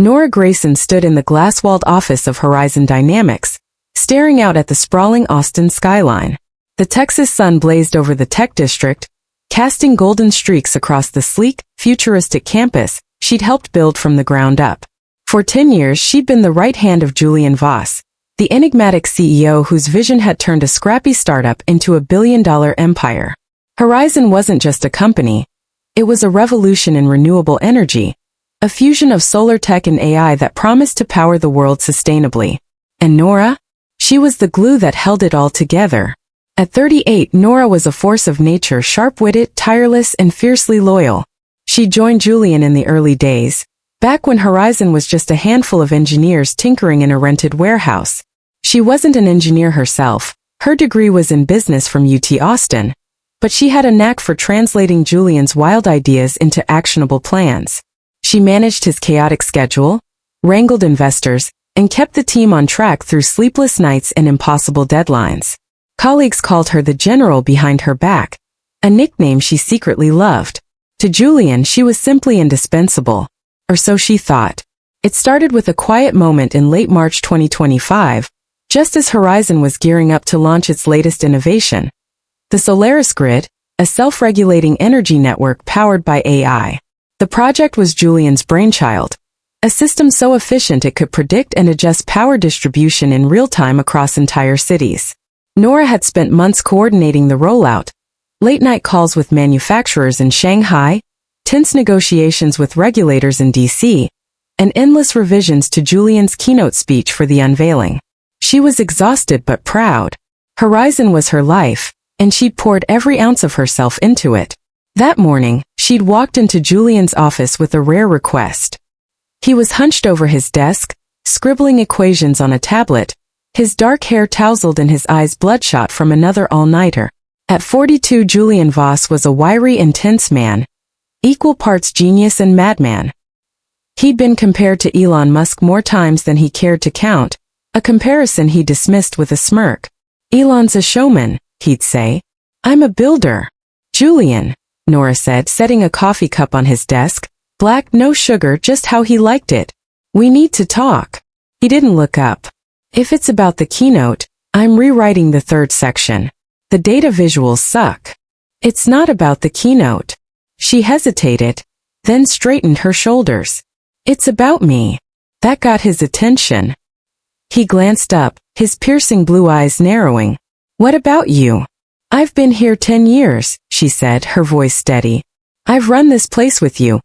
Nora Grayson stood in the glass-walled office of Horizon Dynamics, staring out at the sprawling Austin skyline. The Texas sun blazed over the tech district, casting golden streaks across the sleek, futuristic campus she'd helped build from the ground up. For 10 years she'd been the right hand of Julian Voss, the enigmatic CEO whose vision had turned a scrappy startup into a billion-dollar empire. Horizon wasn't just a company. It was a revolution in renewable energy, a fusion of solar tech and AI that promised to power the world sustainably. And Nora? She was the glue that held it all together. At 38, Nora was a force of nature, sharp-witted, tireless, and fiercely loyal. She joined Julian in the early days, back when Horizon was just a handful of engineers tinkering in a rented warehouse. She wasn't an engineer herself. Her degree was in business from UT Austin, but she had a knack for translating Julian's wild ideas into actionable plans. She managed his chaotic schedule, wrangled investors, and kept the team on track through sleepless nights and impossible deadlines. Colleagues called her the general behind her back, a nickname she secretly loved. To Julian, she was simply indispensable. Or so she thought. It started with a quiet moment in late March 2025, just as Horizon was gearing up to launch its latest innovation, the Solaris Grid, a self-regulating energy network powered by AI. The project was Julian's brainchild, a system so efficient it could predict and adjust power distribution in real time across entire cities. Nora had spent months coordinating the rollout, late-night calls with manufacturers in Shanghai, tense negotiations with regulators in DC, and endless revisions to Julian's keynote speech for the unveiling. She was exhausted but proud. Horizon was her life, and she'd poured every ounce of herself into it. That morning, she'd walked into Julian's office with a rare request. He was hunched over his desk, scribbling equations on a tablet, his dark hair tousled and his eyes bloodshot from another all-nighter. At 42, Julian Voss was a wiry, intense man, equal parts genius and madman. He'd been compared to Elon Musk more times than he cared to count, a comparison he dismissed with a smirk. Elon's a showman, he'd say. I'm a builder. Julian, Nora said, setting a coffee cup on his desk, black, no sugar, just how he liked it. We need to talk. He didn't look up. If it's about the keynote, I'm rewriting the third section. The data visuals suck. It's not about the keynote. She hesitated, then straightened her shoulders. It's about me. That got his attention. He glanced up, his piercing blue eyes narrowing. What about you? I've been here 10 years, she said, her voice steady. I've run this place with you.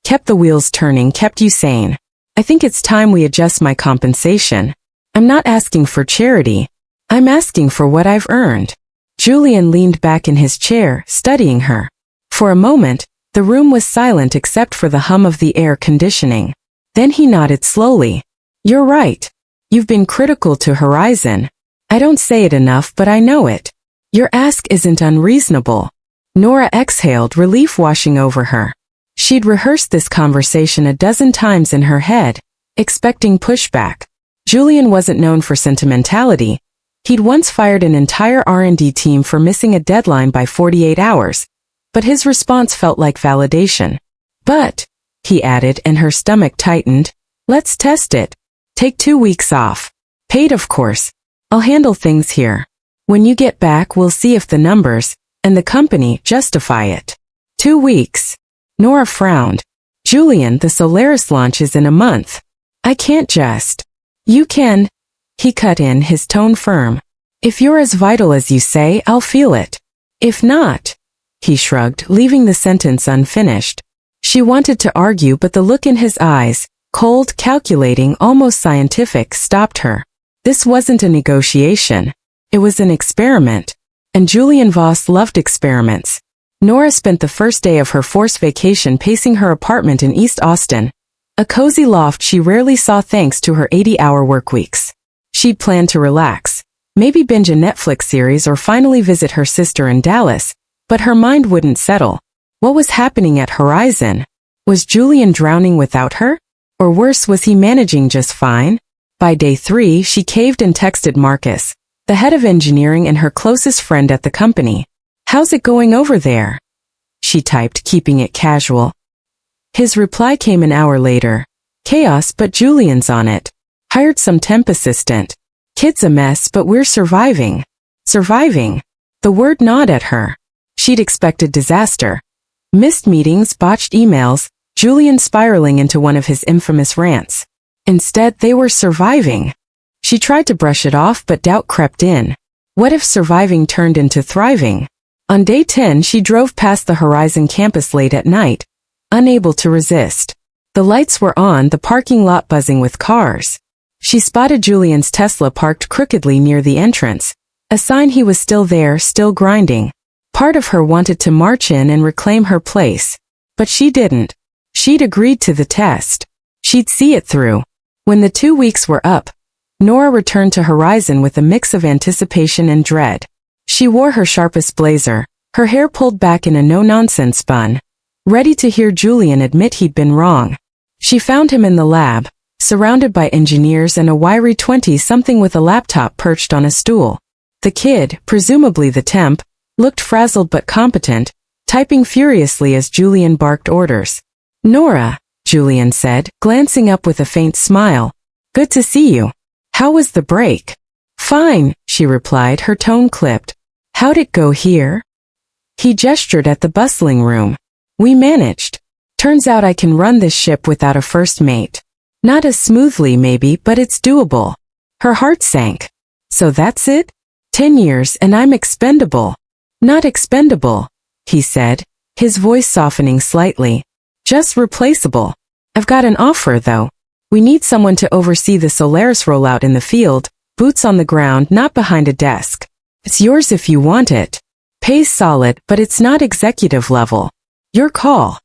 Kept the wheels turning, kept you sane. I think it's time we adjust my compensation. I'm not asking for charity. I'm asking for what I've earned. Julian leaned back in his chair, studying her. For a moment, the room was silent except for the hum of the air conditioning. Then he nodded slowly. You're right. You've been critical to Horizon. I don't say it enough, but I know it. Your ask isn't unreasonable. Nora exhaled, relief washing over her. She'd rehearsed this conversation a dozen times in her head, expecting pushback. Julian wasn't known for sentimentality. He'd once fired an entire R&D team for missing a deadline by 48 hours, but his response felt like validation. But, he added, and her stomach tightened, let's test it. Take 2 weeks off. Paid, of course. I'll handle things here. When you get back, we'll see if the numbers, and the company, justify it. 2 weeks. Nora frowned. Julian, the Solaris launch is in a month. I can't just. You can. He cut in, his tone firm. If you're as vital as you say, I'll feel it. If not. He shrugged, leaving the sentence unfinished. She wanted to argue, but the look in his eyes, cold, calculating, almost scientific, stopped her. This wasn't a negotiation. It was an experiment. And Julian Voss loved experiments. Nora spent the first day of her forced vacation pacing her apartment in East Austin, a cozy loft she rarely saw thanks to her 80-hour workweeks. She'd planned to relax, maybe binge a Netflix series or finally visit her sister in Dallas, but her mind wouldn't settle. What was happening at Horizon? Was Julian drowning without her? Or worse, was he managing just fine? By day 3, she caved and texted Marcus, the head of engineering and her closest friend at the company. How's it going over there? She typed, keeping it casual. His reply came an hour later. Chaos, but Julian's on it. Hired some temp assistant. Kid's a mess, but we're surviving. Surviving. The word gnawed at her. She'd expected disaster. Missed meetings, botched emails, Julian spiraling into one of his infamous rants. Instead, they were surviving. She tried to brush it off, but doubt crept in. What if surviving turned into thriving? On day 10, she drove past the Horizon campus late at night, unable to resist. The lights were on, the parking lot buzzing with cars. She spotted Julian's Tesla parked crookedly near the entrance, a sign he was still there, still grinding. Part of her wanted to march in and reclaim her place. But she didn't. She'd agreed to the test. She'd see it through. When the 2 weeks were up, Nora returned to Horizon with a mix of anticipation and dread. She wore her sharpest blazer, her hair pulled back in a no-nonsense bun, ready to hear Julian admit he'd been wrong. She found him in the lab, surrounded by engineers and a wiry 20-something with a laptop perched on a stool. The kid, presumably the temp, looked frazzled but competent, typing furiously as Julian barked orders. "Nora," Julian said, glancing up with a faint smile. "Good to see you. How was the break?" "Fine," she replied, her tone clipped. "How'd it go here?" He gestured at the bustling room. "We managed. Turns out I can run this ship without a first mate. Not as smoothly maybe, but it's doable." Her heart sank. "So that's it? 10 years and I'm expendable." "Not expendable," he said, his voice softening slightly. "Just replaceable. I've got an offer though. We need someone to oversee the Solaris rollout in the field, boots on the ground, not behind a desk. It's yours if you want it. Pays solid, but it's not executive level. Your call."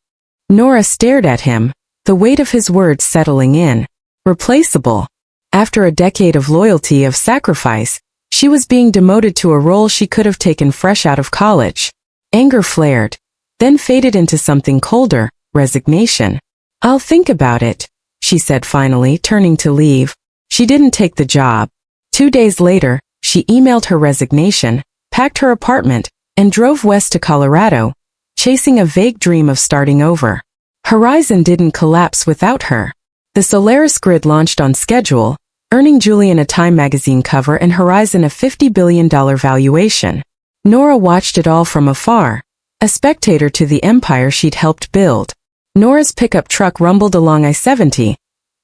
Nora stared at him, the weight of his words settling in. Replaceable. After a decade of loyalty, of sacrifice, she was being demoted to a role she could have taken fresh out of college. Anger flared, then faded into something colder, resignation. "I'll think about it," she said finally, turning to leave. She didn't take the job. 2 days later, she emailed her resignation, packed her apartment, and drove west to Colorado, chasing a vague dream of starting over. Horizon didn't collapse without her. The Solaris grid launched on schedule, earning Julian a Time magazine cover and Horizon a $50 billion valuation. Nora watched it all from afar, a spectator to the empire she'd helped build. Nora's pickup truck rumbled along I-70,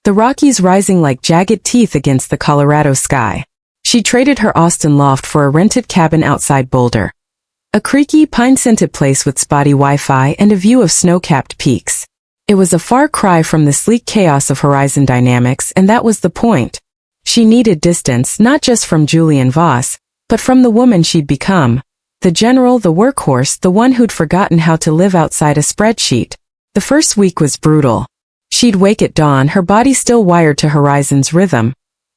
the Rockies rising like jagged teeth against the Colorado sky. She traded her Austin loft for a rented cabin outside Boulder, a creaky, pine-scented place with spotty Wi-Fi and a view of snow-capped peaks. It was a far cry from the sleek chaos of Horizon dynamics, and that was the point. She needed distance, not just from Julian Voss, but from the woman she'd become. The general, the workhorse, the one who'd forgotten how to live outside a spreadsheet. The first week was brutal. She'd wake at dawn, her body still wired to Horizon's rhythm,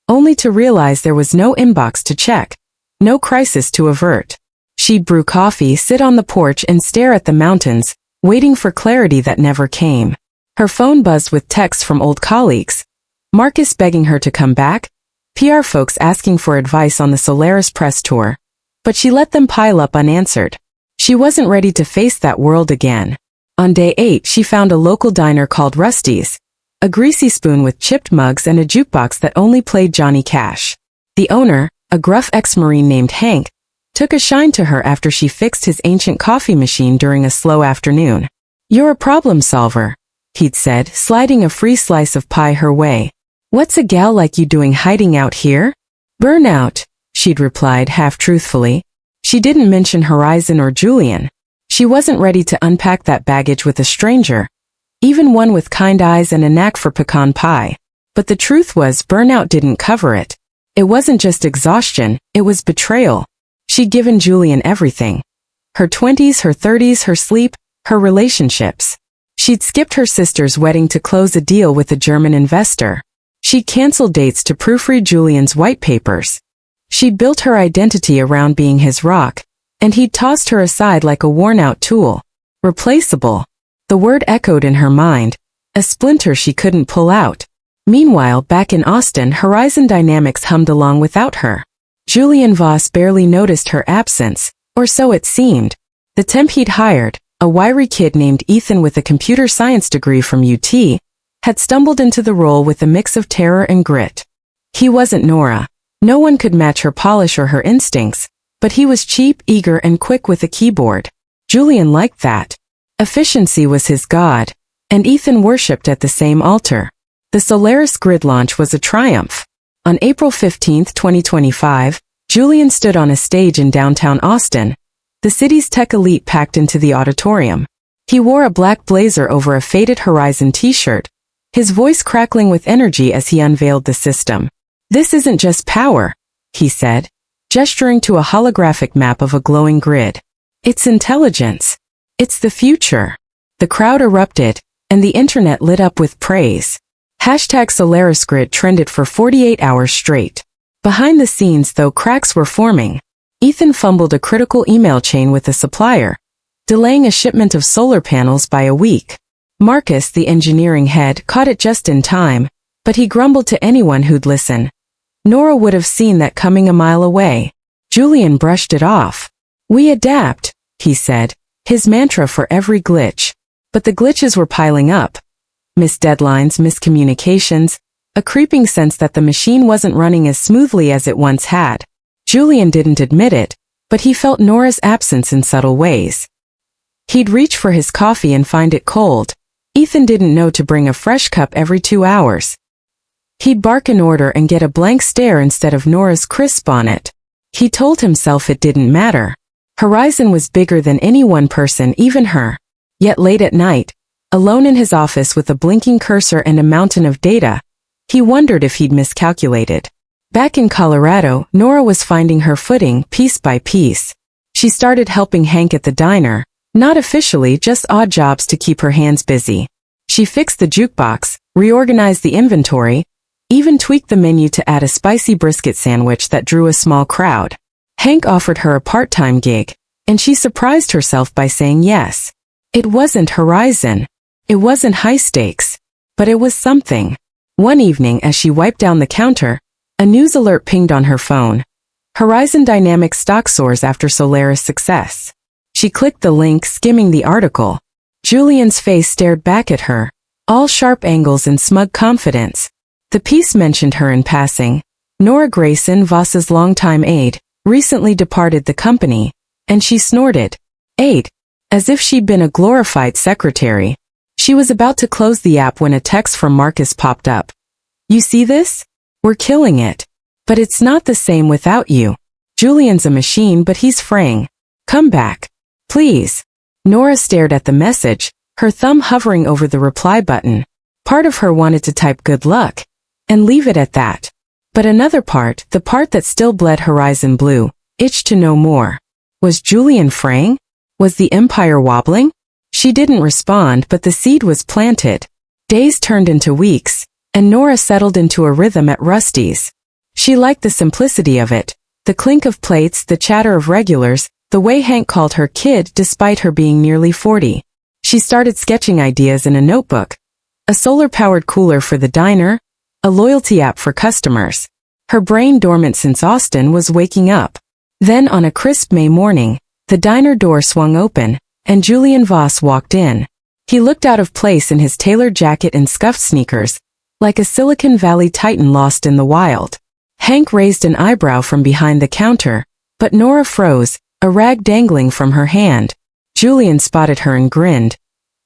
only to realize there was no inbox to check, no crisis to avert. She'd brew coffee, sit on the porch and stare at the mountains, waiting for clarity that never came. Her phone buzzed with texts from old colleagues. Marcus begging her to come back, PR folks asking for advice on the Solaris press tour. But she let them pile up unanswered. She wasn't ready to face that world again. On day 8, she found a local diner called Rusty's, a greasy spoon with chipped mugs and a jukebox that only played Johnny Cash. The owner, a gruff ex-Marine named Hank, took a shine to her after she fixed his ancient coffee machine during a slow afternoon. "You're a problem solver," he'd said, sliding a free slice of pie her way. "What's a gal like you doing hiding out here?" "Burnout," she'd replied half-truthfully. She didn't mention Horizon or Julian. She wasn't ready to unpack that baggage with a stranger, even one with kind eyes and a knack for pecan pie. But the truth was, burnout didn't cover it. It wasn't just exhaustion, it was betrayal. She'd given Julian everything. Her 20s, her 30s, her sleep, her relationships. She'd skipped her sister's wedding to close a deal with a German investor. She'd canceled dates to proofread Julian's white papers. She'd built her identity around being his rock, and he'd tossed her aside like a worn-out tool. Replaceable. The word echoed in her mind, a splinter she couldn't pull out. Meanwhile, back in Austin, Horizon Dynamics hummed along without her. Julian Voss barely noticed her absence, or so it seemed. The temp he'd hired, a wiry kid named Ethan with a computer science degree from UT, had stumbled into the role with a mix of terror and grit. He wasn't Nora. No one could match her polish or her instincts, but he was cheap, eager, and quick with a keyboard. Julian liked that. Efficiency was his god, and Ethan worshipped at the same altar. The Solaris grid launch was a triumph. On April 15, 2025, Julian stood on a stage in downtown Austin. The city's tech elite packed into the auditorium. He wore a black blazer over a faded Horizon t-shirt, his voice crackling with energy as he unveiled the system. "This isn't just power," he said, gesturing to a holographic map of a glowing grid. "It's intelligence. It's the future." The crowd erupted, and the internet lit up with praise. #SolarisGrid trended for 48 hours straight. Behind the scenes, though, cracks were forming. Ethan fumbled a critical email chain with a supplier, delaying a shipment of solar panels by a week. Marcus, the engineering head, caught it just in time, but he grumbled to anyone who'd listen. Nora would have seen that coming a mile away. Julian brushed it off. "We adapt," he said, his mantra for every glitch. But the glitches were piling up. Missed deadlines, miscommunications, a creeping sense that the machine wasn't running as smoothly as it once had. Julian didn't admit it, but he felt Nora's absence in subtle ways. He'd reach for his coffee and find it cold. Ethan didn't know to bring a fresh cup every 2 hours. He'd bark an order and get a blank stare instead of Nora's crisp on it. He told himself it didn't matter. Horizon was bigger than any one person, even her. Yet late at night, alone in his office with a blinking cursor and a mountain of data, he wondered if he'd miscalculated. Back in Colorado, Nora was finding her footing piece by piece. She started helping Hank at the diner, not officially, just odd jobs to keep her hands busy. She fixed the jukebox, reorganized the inventory, even tweaked the menu to add a spicy brisket sandwich that drew a small crowd. Hank offered her a part-time gig, and she surprised herself by saying yes. It wasn't Horizon. It wasn't high stakes, but it was something. One evening, as she wiped down the counter, a news alert pinged on her phone. Horizon Dynamics stock soars after Solaris success. She clicked the link, skimming the article. Julian's face stared back at her, all sharp angles and smug confidence. The piece mentioned her in passing. Nora Grayson, Voss's longtime aide, recently departed the company, and she snorted. Aide. As if she'd been a glorified secretary. She was about to close the app when a text from Marcus popped up. "You see this? We're killing it. But it's not the same without you. Julian's a machine, but he's fraying. Come back. Please." Nora stared at the message, her thumb hovering over the reply button. Part of her wanted to type "good luck" and leave it at that. But another part, the part that still bled Horizon blue, itched to know more. Was Julian fraying? Was the empire wobbling? She didn't respond, but the seed was planted. Days turned into weeks, and Nora settled into a rhythm at Rusty's. She liked the simplicity of it, the clink of plates, the chatter of regulars, the way Hank called her kid despite her being nearly 40. She started sketching ideas in a notebook. A solar-powered cooler for the diner, a loyalty app for customers. Her brain, dormant since Austin, was waking up. Then on a crisp May morning, the diner door swung open, and Julian Voss walked in. He looked out of place in his tailored jacket and scuffed sneakers, like a Silicon Valley titan lost in the wild. Hank raised an eyebrow from behind the counter, but Nora froze, a rag dangling from her hand. Julian spotted her and grinned.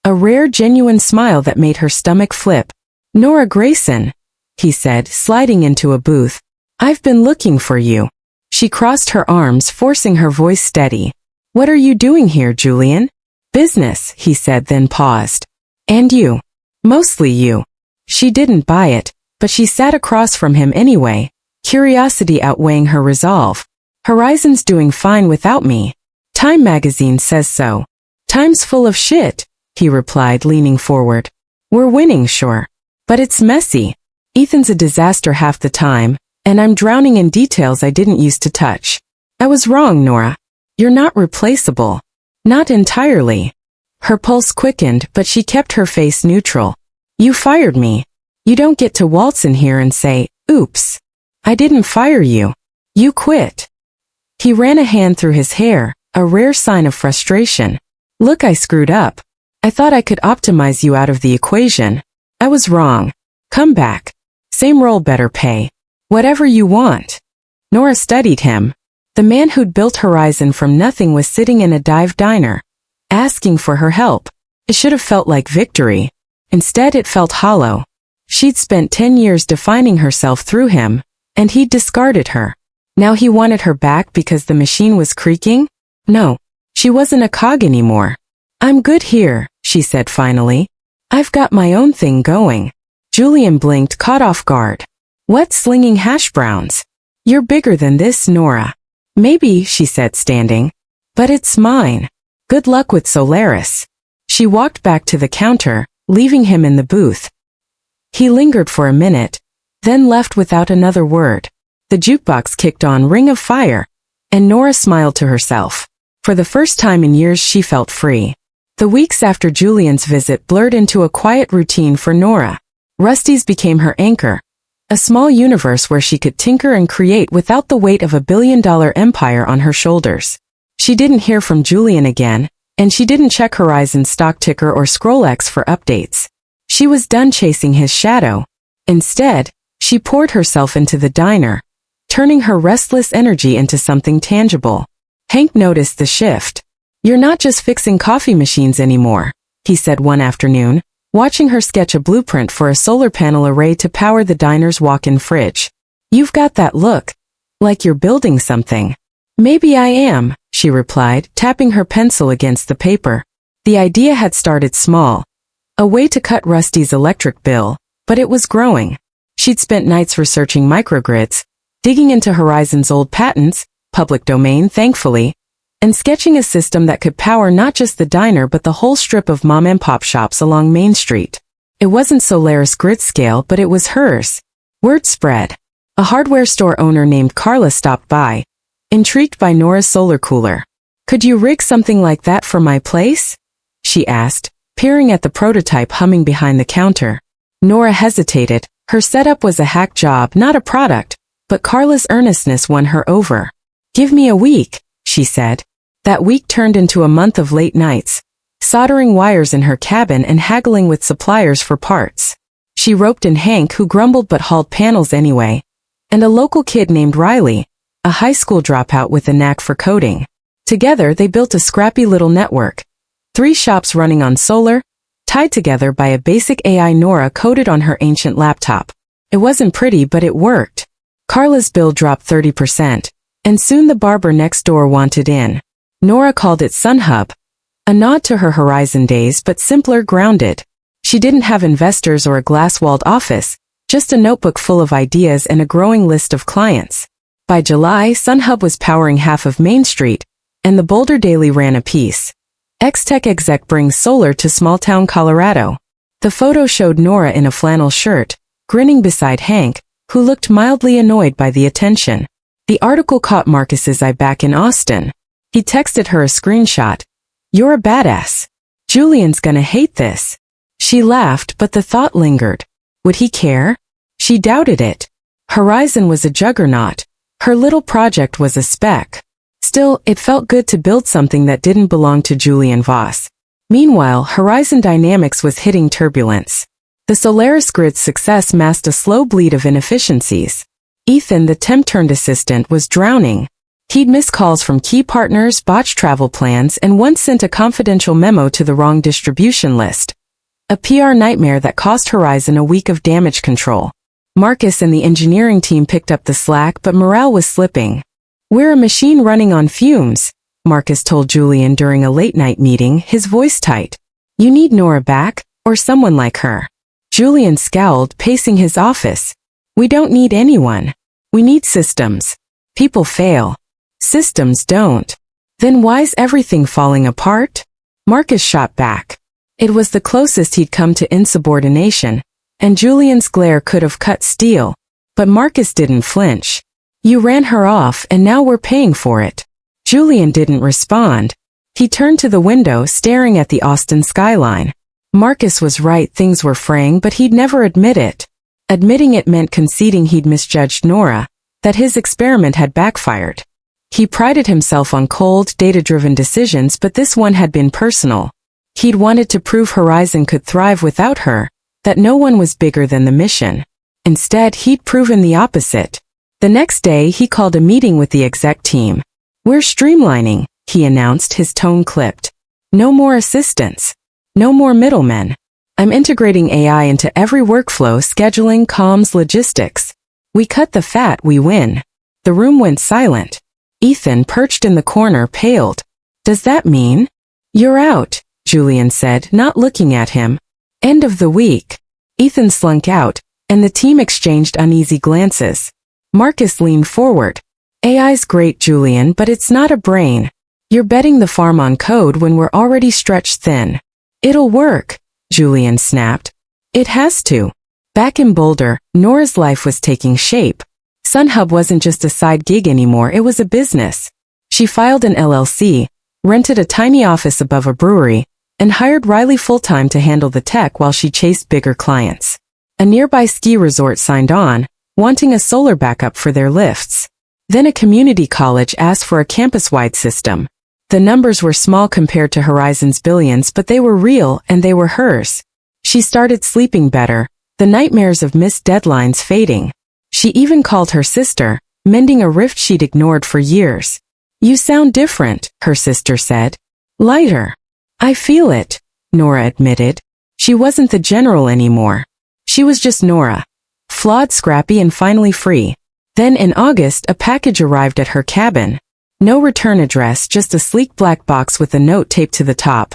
A rare, genuine smile that made her stomach flip. "Nora Grayson," he said, sliding into a booth. "I've been looking for you." She crossed her arms, forcing her voice steady. "What are you doing here, Julian?" "Business," he said, then paused. "And you?" "Mostly you." She didn't buy it, but she sat across from him anyway, curiosity outweighing her resolve. "Horizon's doing fine without me. Time magazine says so." "Time's full of shit," he replied, leaning forward. "We're winning, sure. But it's messy. Ethan's a disaster half the time, and I'm drowning in details I didn't used to touch. I was wrong, Nora. You're not replaceable. Not entirely." Her pulse quickened, but she kept her face neutral. "You fired me. You don't get to waltz in here and say, 'Oops. I didn't fire you. You quit.'" He ran a hand through his hair, a rare sign of frustration. "Look, I screwed up. I thought I could optimize you out of the equation. I was wrong. Come back. Same role, better pay. Whatever you want. Nora studied him. The man who'd built Horizon from nothing was sitting in a dive diner, asking for her help. It should have felt like victory. Instead, it felt hollow. She'd spent 10 years defining herself through him, and he'd discarded her. Now he wanted her back because the machine was creaking? No, she wasn't a cog anymore. I'm good here, she said finally. I've got my own thing going. Julian blinked, caught off guard. What, slinging hash browns? You're bigger than this, Nora. Maybe, she said, standing. But it's mine. Good luck with Solaris. She walked back to the counter, leaving him in the booth. He lingered for a minute, then left without another word. The jukebox kicked on Ring of Fire, and Nora smiled to herself. For the first time in years she felt free. The weeks after Julian's visit blurred into a quiet routine for Nora. Rusty's became her anchor, a small universe where she could tinker and create without the weight of a billion-dollar empire on her shoulders. She didn't hear from Julian again, and she didn't check Horizon's stock ticker or ScrollX for updates. She was done chasing his shadow. Instead, she poured herself into the diner, turning her restless energy into something tangible. Hank noticed the shift. You're not just fixing coffee machines anymore, he said one afternoon, watching her sketch a blueprint for a solar panel array to power the diner's walk-in fridge. You've got that look, like you're building something. Maybe I am, she replied, tapping her pencil against the paper. The idea had started small, a way to cut Rusty's electric bill, but it was growing. She'd spent nights researching microgrids, digging into Horizon's old patents, public domain thankfully, and sketching a system that could power not just the diner but the whole strip of mom-and-pop shops along Main Street. It wasn't Solaris grid scale, but it was hers. Word spread. A hardware store owner named Carla stopped by, intrigued by Nora's solar cooler. Could you rig something like that for my place? She asked, peering at the prototype humming behind the counter. Nora hesitated. Her setup was a hack job, not a product, but Carla's earnestness won her over. Give me a week, she said. That week turned into a month of late nights, soldering wires in her cabin and haggling with suppliers for parts. She roped in Hank, who grumbled but hauled panels anyway, and a local kid named Riley, a high school dropout with a knack for coding. Together they built a scrappy little network. 3 shops running on solar, tied together by a basic AI Nora coded on her ancient laptop. It wasn't pretty, but it worked. Carla's bill dropped 30%, and soon the barber next door wanted in. Nora called it SunHub, a nod to her Horizon days but simpler, grounded. She didn't have investors or a glass-walled office, just a notebook full of ideas and a growing list of clients. By July, SunHub was powering half of Main Street, and the Boulder Daily ran a piece. X-Tech exec brings solar to small-town Colorado. The photo showed Nora in a flannel shirt, grinning beside Hank, who looked mildly annoyed by the attention. The article caught Marcus's eye back in Austin. He texted her a screenshot. You're a badass. Julian's gonna hate this. She laughed, but the thought lingered. Would he care? She doubted it. Horizon was a juggernaut. Her little project was a speck. Still, it felt good to build something that didn't belong to Julian Voss. Meanwhile, Horizon Dynamics was hitting turbulence. The Solaris grid's success masked a slow bleed of inefficiencies. Ethan, the temp-turned assistant, was drowning. He'd missed calls from key partners, botched travel plans, and once sent a confidential memo to the wrong distribution list. A PR nightmare that cost Horizon a week of damage control. Marcus and the engineering team picked up the slack, but morale was slipping. We're a machine running on fumes, Marcus told Julian during a late-night meeting, his voice tight. You need Nora back, or someone like her. Julian scowled, pacing his office. We don't need anyone. We need systems. People fail. Systems don't. Then why's everything falling apart? Marcus shot back. It was the closest he'd come to insubordination, and Julian's glare could have cut steel. But Marcus didn't flinch. You ran her off and now we're paying for it. Julian didn't respond. He turned to the window, staring at the Austin skyline. Marcus was right, things were fraying, but he'd never admit it. Admitting it meant conceding he'd misjudged Nora, that his experiment had backfired. He prided himself on cold, data-driven decisions, but this one had been personal. He'd wanted to prove Horizon could thrive without her, that no one was bigger than the mission. Instead, he'd proven the opposite. The next day, he called a meeting with the exec team. "We're streamlining," he announced, his tone clipped. "No more assistants. No more middlemen. I'm integrating AI into every workflow, scheduling, comms, logistics. We cut the fat, we win." The room went silent. Ethan, perched in the corner, paled. "Does that mean?" "You're out," Julian said, not looking at him. "End of the week." Ethan slunk out, and the team exchanged uneasy glances. Marcus leaned forward. "AI's great, Julian, but it's not a brain. You're betting the farm on code when we're already stretched thin." "It'll work," Julian snapped. "It has to." Back in Boulder, Nora's life was taking shape. SunHub wasn't just a side gig anymore, it was a business. She filed an LLC, rented a tiny office above a brewery, and hired Riley full-time to handle the tech while she chased bigger clients. A nearby ski resort signed on, wanting a solar backup for their lifts. Then a community college asked for a campus-wide system. The numbers were small compared to Horizon's billions, but they were real and they were hers. She started sleeping better, the nightmares of missed deadlines fading. She even called her sister, mending a rift she'd ignored for years. "You sound different," her sister said. "Lighter." "I feel it," Nora admitted. She wasn't the general anymore. She was just Nora. Flawed, scrappy, and finally free. Then in August, a package arrived at her cabin. No return address, just a sleek black box with a note taped to the top.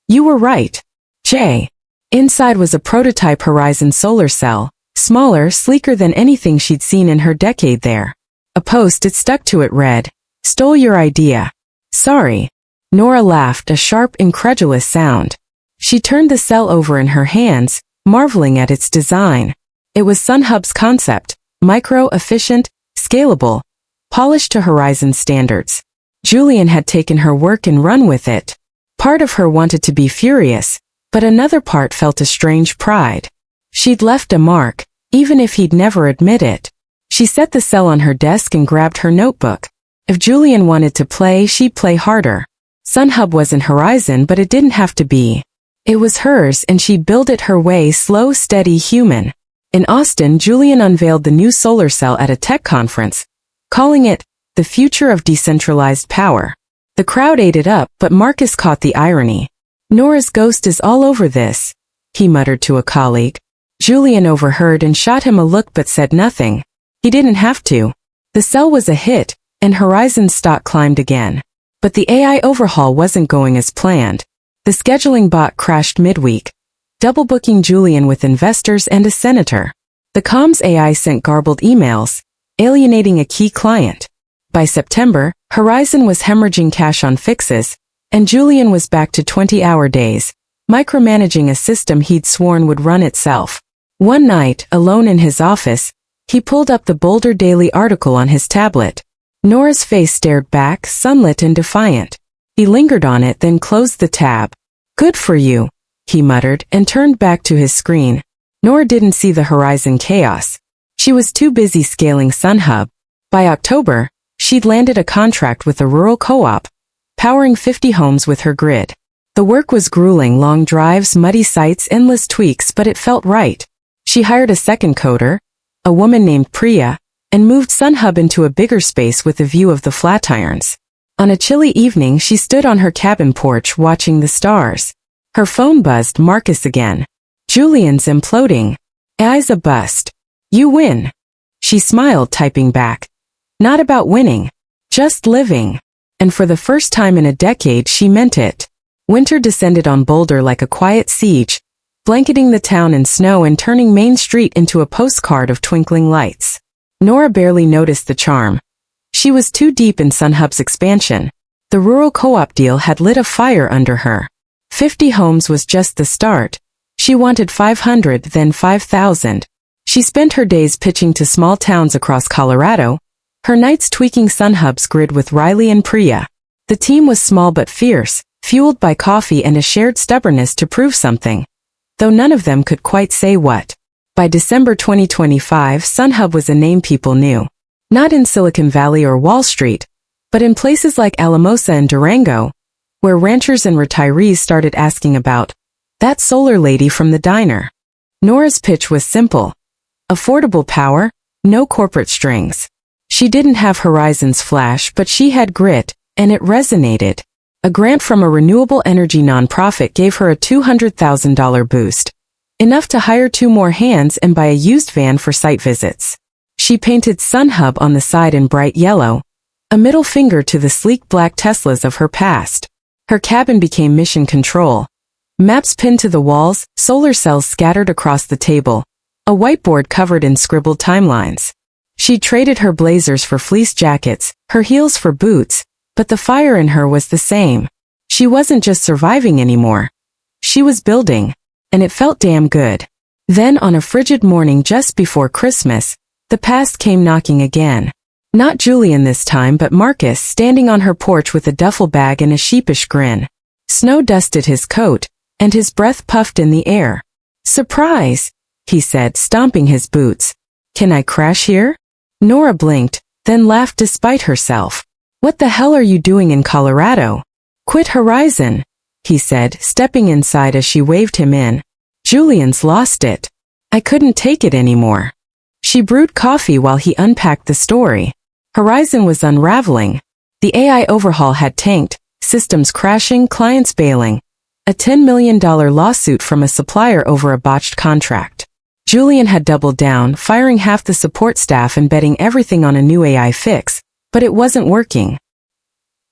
"You were right, Jay." Inside was a prototype Horizon solar cell, smaller, sleeker than anything she'd seen in her decade there. A post-it stuck to it read, "Stole your idea. Sorry." Nora laughed, a sharp, incredulous sound. She turned the cell over in her hands, marveling at its design. It was SunHub's concept, micro, efficient, scalable, polished to Horizon standards. Julian had taken her work and run with it. Part of her wanted to be furious, but another part felt a strange pride. She'd left a mark, even if he'd never admit it. She set the cell on her desk and grabbed her notebook. If Julian wanted to play, she'd play harder. SunHub wasn't Horizon, but it didn't have to be. It was hers, and she'd build it her way, slow, steady, human. In Austin, Julian unveiled the new solar cell at a tech conference, calling it the future of decentralized power. The crowd ate it up, but Marcus caught the irony. "Nora's ghost is all over this," he muttered to a colleague. Julian overheard and shot him a look but said nothing. He didn't have to. The cell was a hit, and Horizon's stock climbed again. But the AI overhaul wasn't going as planned. The scheduling bot crashed midweek, double-booking Julian with investors and a senator. The comms AI sent garbled emails, alienating a key client. By September, Horizon was hemorrhaging cash on fixes, and Julian was back to 20-hour days, micromanaging a system he'd sworn would run itself. One night, alone in his office, he pulled up the Boulder Daily article on his tablet. Nora's face stared back, sunlit and defiant. He lingered on it, then closed the tab. "Good for you," he muttered, and turned back to his screen. Nora didn't see the Horizon chaos. She was too busy scaling SunHub. By October, she'd landed a contract with a rural co-op, powering 50 homes with her grid. The work was grueling, long drives, muddy sites, endless tweaks, but it felt right. She hired a second coder, a woman named Priya, and moved SunHub into a bigger space with a view of the Flatirons. On a chilly evening, she stood on her cabin porch watching the stars. Her phone buzzed. Marcus again. "Julian's imploding. AI's a bust. You win." She smiled, typing back. "Not about winning. Just living." And for the first time in a decade, she meant it. Winter descended on Boulder like a quiet siege, blanketing the town in snow and turning Main Street into a postcard of twinkling lights. Nora barely noticed the charm. She was too deep in SunHub's expansion. The rural co-op deal had lit a fire under her. 50 homes was just the start. She wanted 500, then 5,000. She spent her days pitching to small towns across Colorado, her nights tweaking SunHub's grid with Riley and Priya. The team was small but fierce, fueled by coffee and a shared stubbornness to prove something, though none of them could quite say what. By December 2025, SunHub was a name people knew. Not in Silicon Valley or Wall Street, but in places like Alamosa and Durango, where ranchers and retirees started asking about that solar lady from the diner. Nora's pitch was simple. Affordable power, no corporate strings. She didn't have Horizon's flash, but she had grit, and it resonated. A grant from a renewable energy nonprofit gave her a $200,000 boost. Enough to hire 2 more hands and buy a used van for site visits. She painted SunHub on the side in bright yellow, a middle finger to the sleek black Teslas of her past. Her cabin became mission control. Maps pinned to the walls, solar cells scattered across the table, a whiteboard covered in scribbled timelines. She traded her blazers for fleece jackets, her heels for boots, but the fire in her was the same. She wasn't just surviving anymore. She was building, and it felt damn good. Then on a frigid morning just before Christmas, the past came knocking again. Not Julian this time, but Marcus standing on her porch with a duffel bag and a sheepish grin. Snow dusted his coat, and his breath puffed in the air. "Surprise," he said, stomping his boots. "Can I crash here?" Nora blinked, then laughed despite herself. "What the hell are you doing in Colorado?" "Quit Horizon," he said, stepping inside as she waved him in. "Julian's lost it. I couldn't take it anymore." She brewed coffee while he unpacked the story. Horizon was unraveling. The AI overhaul had tanked, systems crashing, clients bailing. A $10 million lawsuit from a supplier over a botched contract. Julian had doubled down, firing half the support staff and betting everything on a new AI fix, but it wasn't working.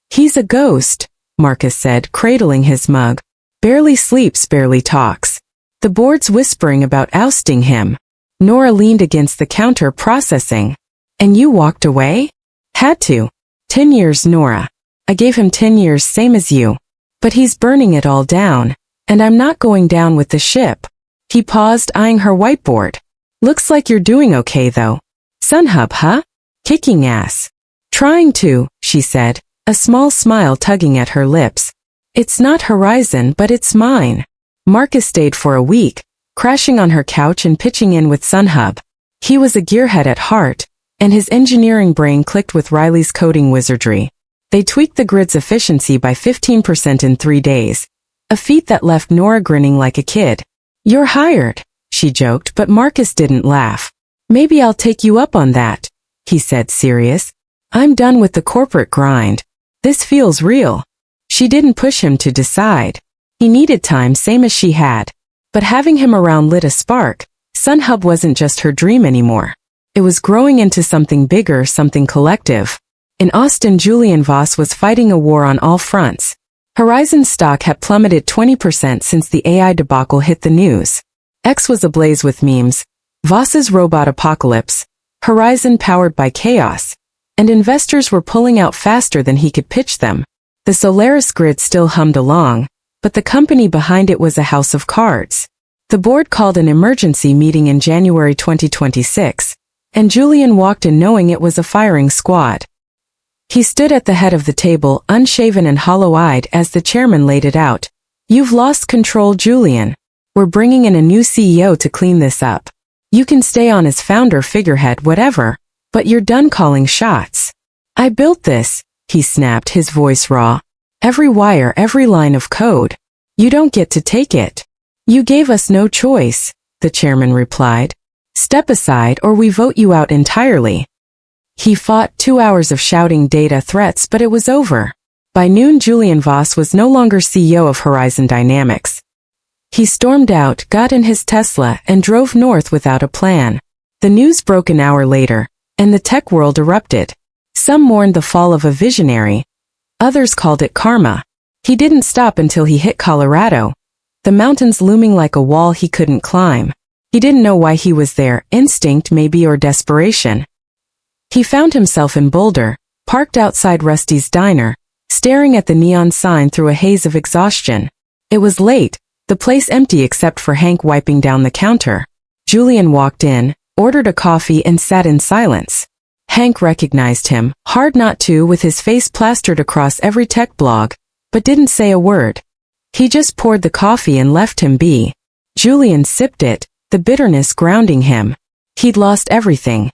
"He's a ghost," Marcus said, cradling his mug. "Barely sleeps, barely talks. The board's whispering about ousting him." Nora leaned against the counter, processing. "And you walked away?" "Had to. 10 years, Nora. I gave him 10 years, same as you. But he's burning it all down, and I'm not going down with the ship." He paused, eyeing her whiteboard. "Looks like you're doing okay, though. SunHub, huh? Kicking ass." "Trying to," she said, a small smile tugging at her lips. "It's not Horizon, but it's mine." Marcus stayed for a week, crashing on her couch and pitching in with SunHub. He was a gearhead at heart, and his engineering brain clicked with Riley's coding wizardry. They tweaked the grid's efficiency by 15% in 3 days, a feat that left Nora grinning like a kid. "You're hired," she joked, but Marcus didn't laugh. "Maybe I'll take you up on that," he said, serious. "I'm done with the corporate grind. This feels real." She didn't push him to decide. He needed time, same as she had. But having him around lit a spark. SunHub wasn't just her dream anymore. It was growing into something bigger, something collective. In Austin, Julian Voss was fighting a war on all fronts. Horizon stock had plummeted 20% since the AI debacle hit the news. X was ablaze with memes. Voss's robot apocalypse. Horizon powered by chaos. And investors were pulling out faster than he could pitch them. The Solaris grid still hummed along, but the company behind it was a house of cards. The board called an emergency meeting in January 2026, and Julian walked in knowing it was a firing squad. He stood at the head of the table, unshaven and hollow-eyed, as the chairman laid it out. "You've lost control, Julian. We're bringing in a new CEO to clean this up. You can stay on as founder, figurehead, whatever, but you're done calling shots." "I built this," he snapped, his voice raw. "Every wire, every line of code. You don't get to take it." "You gave us no choice," the chairman replied. "Step aside or we vote you out entirely." He fought 2 hours of shouting data threats, but it was over. By noon, Julian Voss was no longer CEO of Horizon Dynamics. He stormed out, got in his Tesla, and drove north without a plan. The news broke an hour later, and the tech world erupted. Some mourned the fall of a visionary. Others called it karma. He didn't stop until he hit Colorado, the mountains looming like a wall he couldn't climb. He didn't know why he was there, instinct maybe or desperation. He found himself in Boulder, parked outside Rusty's diner, staring at the neon sign through a haze of exhaustion. It was late, the place empty except for Hank wiping down the counter. Julian walked in, ordered a coffee and sat in silence. Hank recognized him, hard not to, with his face plastered across every tech blog, but didn't say a word. He just poured the coffee and left him be. Julian sipped it, the bitterness grounding him. He'd lost everything.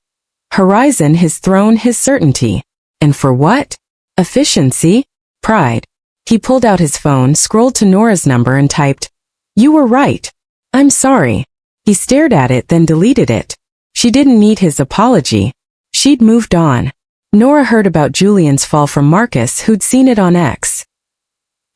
Horizon, his throne, his certainty. And for what? Efficiency? Pride. He pulled out his phone, scrolled to Nora's number and typed, "You were right. I'm sorry." He stared at it then deleted it. She didn't need his apology. She'd moved on. Nora heard about Julian's fall from Marcus, who'd seen it on X.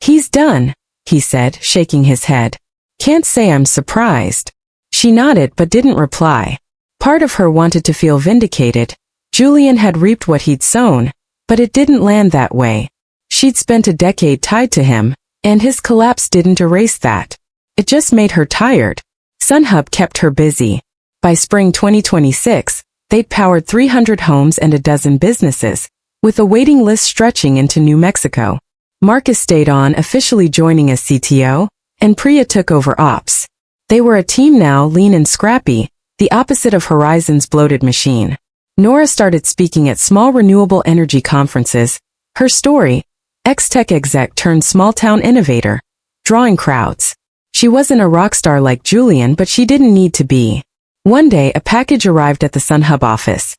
"He's done," he said, shaking his head. "Can't say I'm surprised." She nodded but didn't reply. Part of her wanted to feel vindicated. Julian had reaped what he'd sown, but it didn't land that way. She'd spent a decade tied to him, and his collapse didn't erase that. It just made her tired. SunHub kept her busy. By spring 2026, they'd powered 300 homes and a dozen businesses, with a waiting list stretching into New Mexico. Marcus stayed on, officially joining as CTO, and Priya took over ops. They were a team now, lean and scrappy, the opposite of Horizon's bloated machine. Nora started speaking at small renewable energy conferences. Her story, ex-tech exec turned small-town innovator, drawing crowds. She wasn't a rock star like Julian, but she didn't need to be. One day, a package arrived at the SunHub office.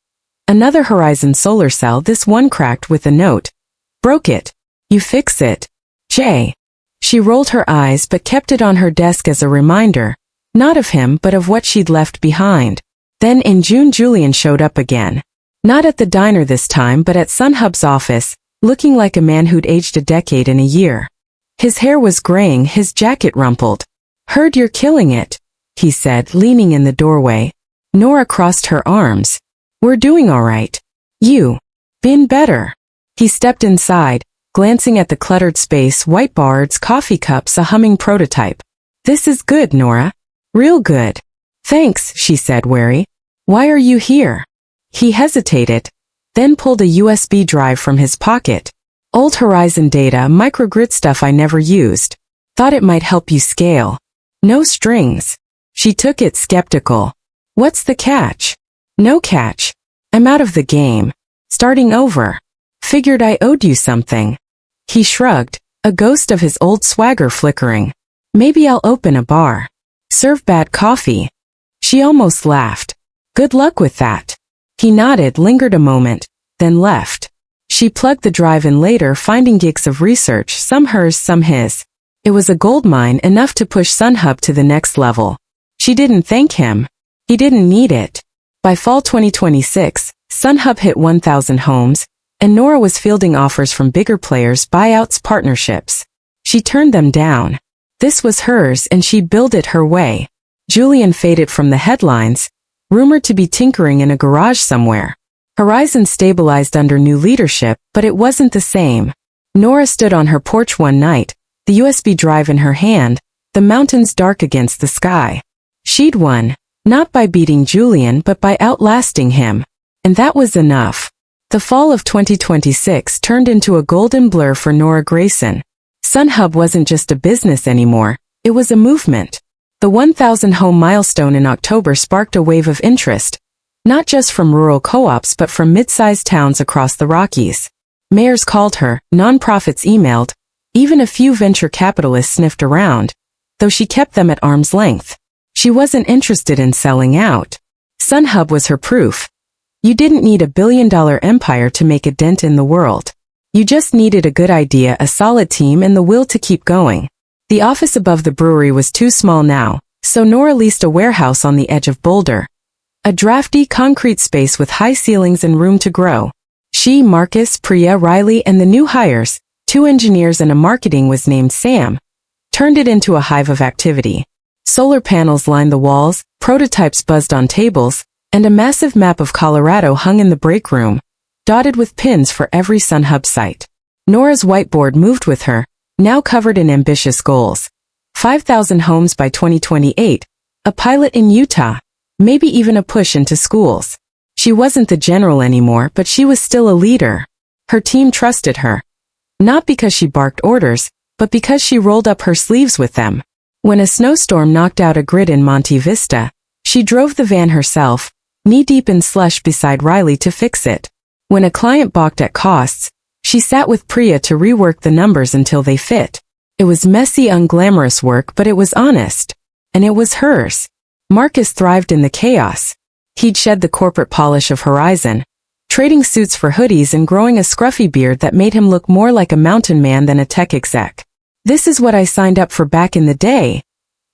Another Horizon solar cell, this one cracked with a note. "Broke it. You fix it. Jay." She rolled her eyes but kept it on her desk as a reminder, not of him but of what she'd left behind. Then in June, Julian showed up again. Not at the diner this time but at SunHub's office, looking like a man who'd aged a decade in a year. His hair was graying, his jacket rumpled. "Heard you're killing it," he said, leaning in the doorway. Nora crossed her arms. "We're doing all right. You. Been better." He stepped inside, glancing at the cluttered space, whiteboards, coffee cups, a humming prototype. "This is good, Nora. Real good." "Thanks," she said, wary. "Why are you here?" He hesitated, then pulled a USB drive from his pocket. "Old Horizon data, microgrid stuff I never used. Thought it might help you scale. No strings." She took it, skeptical. "What's the catch?" "No catch. I'm out of the game. Starting over. Figured I owed you something." He shrugged, a ghost of his old swagger flickering. "Maybe I'll open a bar. Serve bad coffee." She almost laughed. "Good luck with that." He nodded, lingered a moment, then left. She plugged the drive in later, finding gigs of research, some hers, some his. It was a goldmine, enough to push SunHub to the next level. She didn't thank him. He didn't need it. By fall 2026, SunHub hit 1,000 homes, and Nora was fielding offers from bigger players, buyouts, partnerships. She turned them down. This was hers and she'd build it her way. Julian faded from the headlines, rumored to be tinkering in a garage somewhere. Horizon stabilized under new leadership, but it wasn't the same. Nora stood on her porch one night, the USB drive in her hand, the mountains dark against the sky. She'd won, not by beating Julian but by outlasting him. And that was enough. The fall of 2026 turned into a golden blur for Nora Grayson. SunHub wasn't just a business anymore, it was a movement. The 1,000 home milestone in October sparked a wave of interest, not just from rural co-ops but from mid-sized towns across the Rockies. Mayors called her, nonprofits emailed, even a few venture capitalists sniffed around, though she kept them at arm's length. She wasn't interested in selling out. SunHub was her proof. You didn't need a billion-dollar empire to make a dent in the world. You just needed a good idea, a solid team, and the will to keep going. The office above the brewery was too small now, so Nora leased a warehouse on the edge of Boulder. A drafty concrete space with high ceilings and room to grow. She, Marcus, Priya, Riley, and the new hires, 2 engineers and a marketing was named Sam, turned it into a hive of activity. Solar panels lined the walls, prototypes buzzed on tables, and a massive map of Colorado hung in the break room, dotted with pins for every SunHub site. Nora's whiteboard moved with her, now covered in ambitious goals. 5,000 homes by 2028, a pilot in Utah, maybe even a push into schools. She wasn't the general anymore, but she was still a leader. Her team trusted her. Not because she barked orders, but because she rolled up her sleeves with them. When a snowstorm knocked out a grid in Monte Vista, she drove the van herself, knee-deep in slush beside Riley to fix it. When a client balked at costs, she sat with Priya to rework the numbers until they fit. It was messy, unglamorous work, but it was honest. And it was hers. Marcus thrived in the chaos. He'd shed the corporate polish of Horizon, trading suits for hoodies and growing a scruffy beard that made him look more like a mountain man than a tech exec. "This is what I signed up for back in the day,"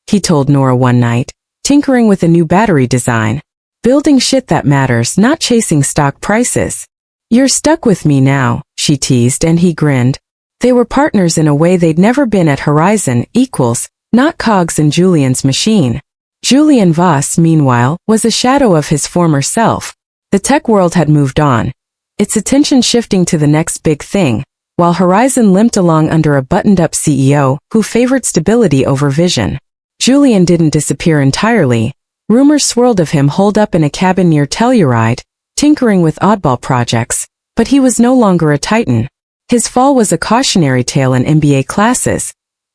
he told Nora one night. tinkering with a new battery design, building shit that matters, not chasing stock prices. You're stuck with me now, she teased, and he grinned. They were partners in a way they'd never been at Horizon, equals, not cogs in Julian's machine. Julian Voss, meanwhile, was a shadow of his former self. The tech world had moved on, its attention shifting to the next big thing, while Horizon limped along under a buttoned-up CEO who favored stability over vision. Julian didn't disappear entirely. Rumors swirled of him holed up in a cabin near Telluride, tinkering with oddball projects, but he was no longer a titan. His fall was a cautionary tale in MBA classes.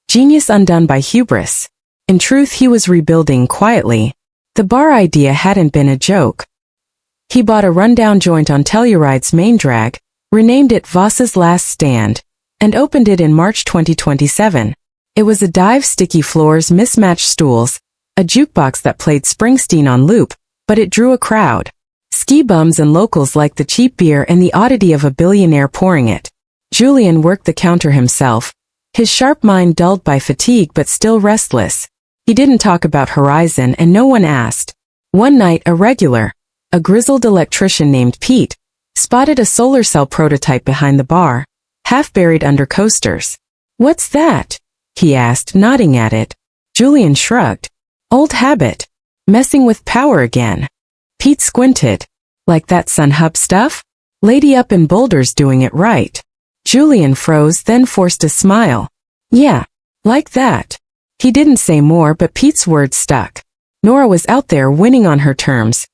Genius undone by hubris. In truth, he was rebuilding quietly. The bar idea hadn't been a joke. He bought a rundown joint on Telluride's main drag, renamed it Voss's Last Stand, and opened it in March 2027. It was a dive, sticky floors, mismatched stools, a jukebox that played Springsteen on loop, but it drew a crowd. Ski bums and locals liked the cheap beer and the oddity of a billionaire pouring it. Julian worked the counter himself, his sharp mind dulled by fatigue but still restless. He didn't talk about Horizon, and no one asked. One night, a grizzled electrician named Pete, spotted a solar cell prototype behind the bar, half buried under coasters. "What's that?" he asked, nodding at it. Julian shrugged. "Old habit. Messing with power again." Pete squinted. "Like that Sun Hub stuff? Lady up in Boulder's doing it right." Julian froze, then forced a smile. "Yeah, like that." He didn't say more, but Pete's words stuck. Nora was out there winning on her terms.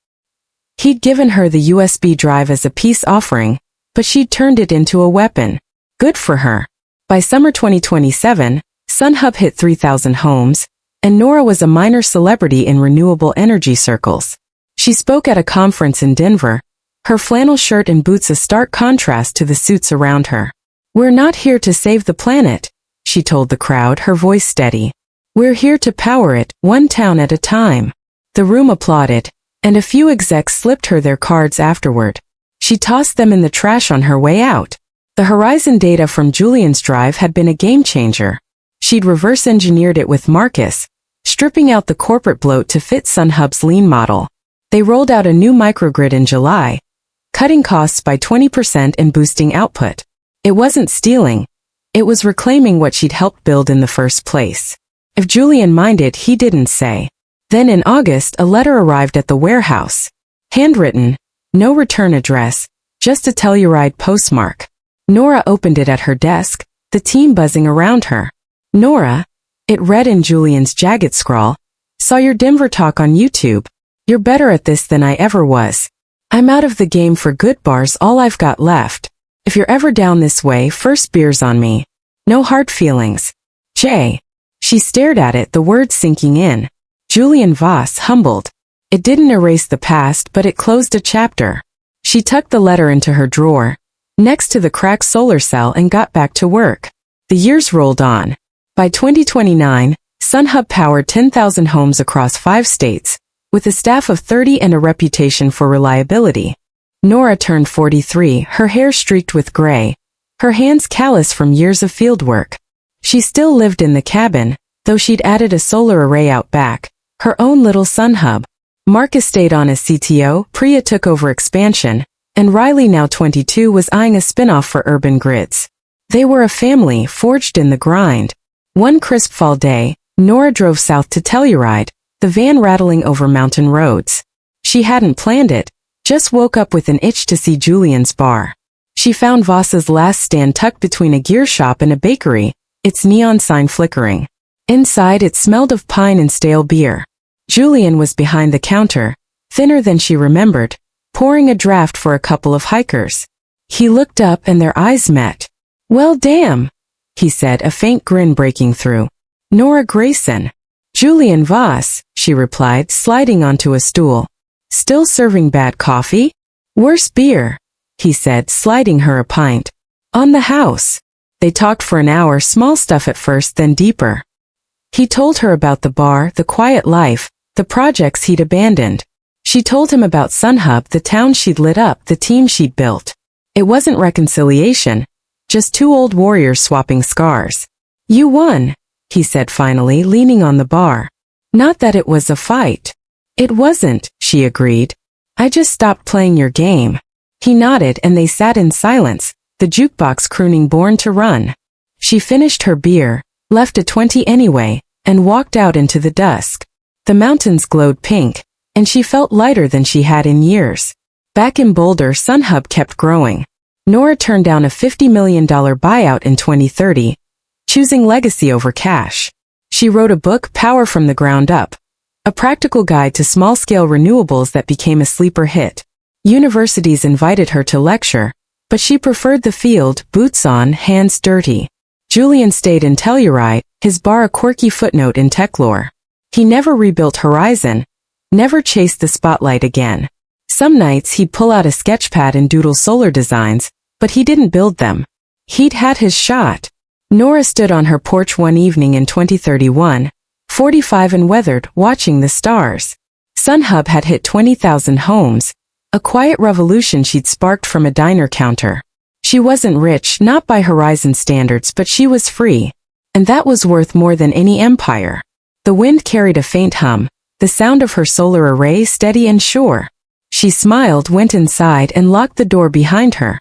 He'd given her the USB drive as a peace offering, but she'd turned it into a weapon. Good for her. By summer 2027, SunHub hit 3,000 homes, and Nora was a minor celebrity in renewable energy circles. She spoke at a conference in Denver, her flannel shirt and boots a stark contrast to the suits around her. "We're not here to save the planet," she told the crowd, her voice steady. "We're here to power it, one town at a time." The room applauded, and a few execs slipped her their cards afterward. She tossed them in the trash on her way out. The Horizon data from Julian's drive had been a game changer. She'd reverse-engineered it with Marcus, stripping out the corporate bloat to fit SunHub's lean model. They rolled out a new microgrid in July, cutting costs by 20% and boosting output. It wasn't stealing. It was reclaiming what she'd helped build in the first place. If Julian minded, he didn't say. Then in August, a letter arrived at the warehouse. Handwritten, no return address, just a Telluride postmark. Nora opened it at her desk, the team buzzing around her. "Nora," it read in Julian's jagged scrawl, "saw your Denver talk on YouTube. You're better at this than I ever was. I'm out of the game for good bars, all I've got left. If you're ever down this way, first beer's on me. No hard feelings. J." She stared at it, the words sinking in. Julian Voss, humbled. It didn't erase the past, but it closed a chapter. She tucked the letter into her drawer, next to the cracked solar cell, and got back to work. The years rolled on. By 2029, SunHub powered 10,000 homes across 5 states, with a staff of 30 and a reputation for reliability. Nora turned 43, her hair streaked with gray, her hands callous from years of fieldwork. She still lived in the cabin, though she'd added a solar array out back, her own little SunHub. Marcus stayed on as CTO, Priya took over expansion, and Riley, now 22, was eyeing a spin-off for Urban Grids. They were a family forged in the grind. One crisp fall day, Nora drove south to Telluride, the van rattling over mountain roads. She hadn't planned it, just woke up with an itch to see Julian's bar. She found Voss's Last Stand tucked between a gear shop and a bakery, its neon sign flickering. Inside, it smelled of pine and stale beer. Julian was behind the counter, thinner than she remembered, pouring a draft for a couple of hikers. He looked up and their eyes met. "Well, damn," he said, a faint grin breaking through. "Nora Grayson." "Julian Voss," she replied, sliding onto a stool. "Still serving bad coffee?" "Worse beer," he said, sliding her a pint. "On the house." They talked for an hour, small stuff at first, then deeper. He told her about the bar, the quiet life, the projects he'd abandoned. She told him about SunHub, the town she'd lit up, the team she'd built. It wasn't reconciliation, just two old warriors swapping scars. "You won," he said finally, leaning on the bar. Not that it was a fight. It wasn't, she agreed. I just stopped playing your game. He nodded and they sat in silence, the jukebox crooning Born to Run. She finished her beer, left a 20 anyway, and walked out into the dusk. The mountains glowed pink, and she felt lighter than she had in years. Back in Boulder, SunHub kept growing. Nora turned down a $50 million buyout in 2030, choosing legacy over cash. She wrote a book, Power from the Ground Up, a practical guide to small-scale renewables that became a sleeper hit. Universities invited her to lecture, but she preferred the field, boots on, hands dirty. Julian stayed in Telluride, his bar a quirky footnote in tech lore. He never rebuilt Horizon, never chased the spotlight again. Some nights he'd pull out a sketchpad and doodle solar designs, but he didn't build them. He'd had his shot. Nora stood on her porch one evening in 2031, 45 and weathered, watching the stars. SunHub had hit 20,000 homes, a quiet revolution she'd sparked from a diner counter. She wasn't rich, not by Horizon standards, but she was free. And that was worth more than any empire. The wind carried a faint hum, the sound of her solar array steady and sure. She smiled, went inside, and locked the door behind her.